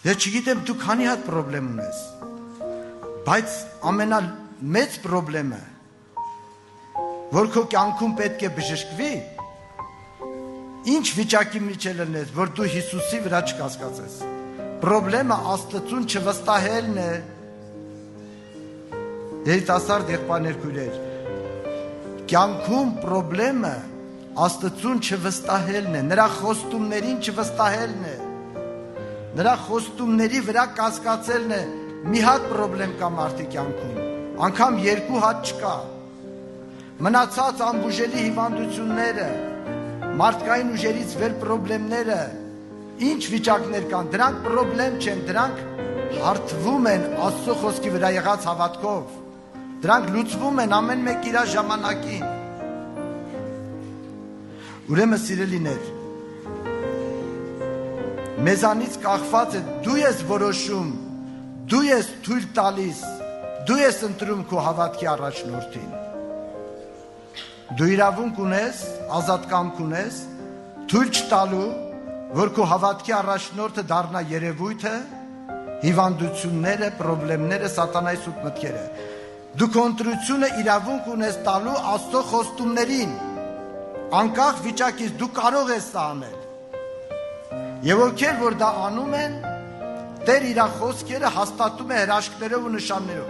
Ես չգիտեմ դու քանի հատ պրոբլեմ ունես, բայց ամենամեծ պրոբլեմը, որ քո կյանքում պետք է բժշկվի, ինչ վիճակի մեջ լինես, որ դու Հիսուսի վրա չկասկածես։ Պրոբլեմը Աստծուն չվստահելն է։ Երիտասարդ եղբայրներ քույրեր, կյանքում պրոբլեմը Աստծուն չվստահելն է, նրա խոստումներին չվստահելն է, նրա խոստումների վրա կասկածելն է։ Մի հատ պրոբլեմ կա մարդի կյանքում, անգամ երկու հատ չկա։ Մնացած անբուժելի հիվանդությունները, մարդկային ուժերից վեր պրոբլեմները, ինչ վիճակներ կան, դրանք պրոբլեմ չեն, դրանք հարթվում են Աստծո խոսքի վրա եղած հավատքով, դրանք լուծվում են ամեն մեկ իր ժամանակին։ Ուրեմն սիրելիներ, մեզանից կախված է, դու ես որոշում, դու ես թույլ տալիս, դու ես ընտրում քո հավատքի առաջնորդին։ Դու իրավունք ունես, ազատկամք ունես, թույլ չտալու, որ քո հավատքի առաջնորդը դառնա երևույթը, հիվանդությունները, պրոբլեմները, սատանայի սուտ մտքերը։ Դու քո ընտրությունը իրավունք ունես տալու Աստծո խոստումներին, անկախ վիճակից դու կարող ես սա անել։ Եվ ովքեր որ դա անում են, Տեր իր խոսքերը հաստատում է հրաշքներով ու նշաններով։